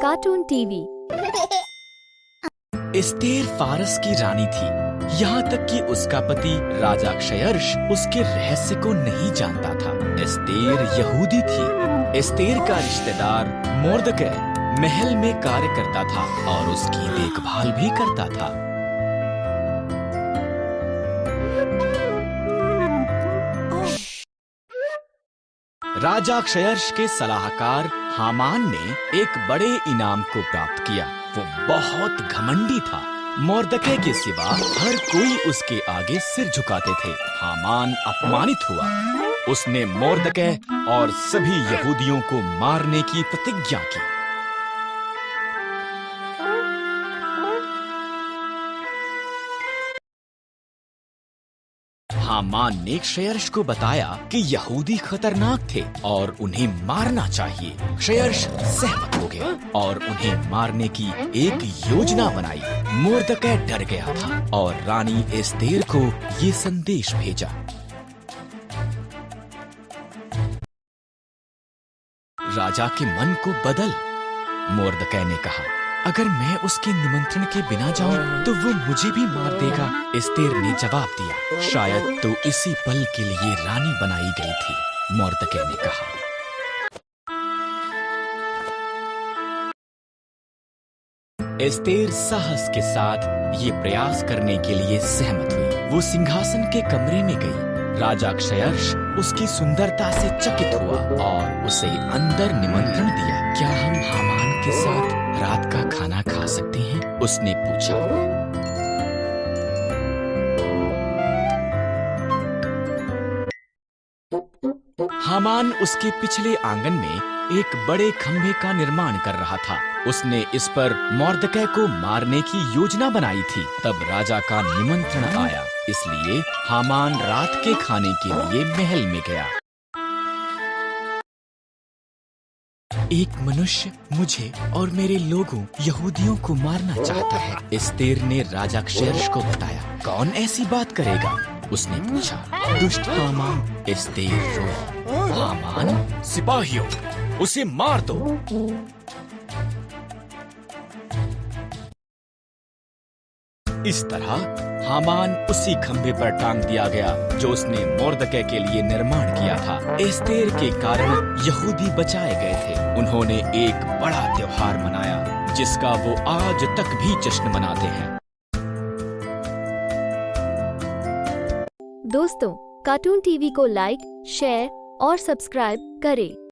Cartoon TV. Esther फारस की रानी थी, यहाँ तक कि उसका पति राजा क्षयर्ष उसके रहस्य को नहीं जानता था। एस्तेर यहूदी थी। एस्तेर का रिश्तेदार मोर्दकै महल में कार्य करता था और उसकी देखभाल भी करता था। राजा क्षयर्ष के सलाहकार हामान ने एक बड़े इनाम को प्राप्त किया। वो बहुत घमंडी था। मोर्दकै के सिवा हर कोई उसके आगे सिर झुकाते थे। हामान अपमानित हुआ। उसने मोर्दकै और सभी यहूदियों को मारने की प्रतिज्ञा की। हामान ने क्षयर्ष को बताया कि यहूदी खतरनाक थे और उन्हें मारना चाहिए। क्षयर्ष सहमत हो गया और उन्हें मारने की एक योजना बनाई। मोर्दकै डर गया था और रानी एस्तेर को ये संदेश भेजा। राजा के मन को बदल। मोर्दकै ने कहा, अगर मैं उसके निमंत्रण के बिना जाऊं तो वो मुझे भी मार देगा। एस्तेर ने जवाब दिया, शायद तो इसी पल के लिए रानी बनाई गई थी। मोर्दकै ने कहा। एस्तेर साहस के साथ ये प्रयास करने के लिए सहमत हुई। वो सिंहासन के कमरे में गई। राजा क्षयर्ष उसकी सुंदरता से चकित हुआ और उसे अंदर निमंत्रण दिया। क्या हम हामान के साथ रात का खाना खा सकते हैं? उसने पूछा। हामान उसके पिछले आंगन में एक बड़े खंभे का निर्माण कर रहा था। उसने इस पर मोर्दकै को मारने की योजना बनाई थी। तब राजा का निमंत्रण आया, इसलिए हामान रात के खाने के लिए महल में गया। एक मनुष्य मुझे और मेरे लोगों यहूदियों को मारना चाहता है, एस्तेर ने राजा क्षयर्ष को बताया। कौन ऐसी बात करेगा? उसने पूछा। दुष्ट हामान। एस्तेर रोई। हामान, सिपाहियों, उसे मार दो। इस तरह हामान उसी खंभे पर टांग दिया गया जो उसने मोर्दकै के लिए निर्माण किया था। एस्तेर के कारण यहूदी बचाए गए थे। उन्होंने एक बड़ा त्योहार मनाया जिसका वो आज तक भी जश्न मनाते हैं। दोस्तों, कार्टून टीवी को लाइक, शेयर और सब्सक्राइब करें।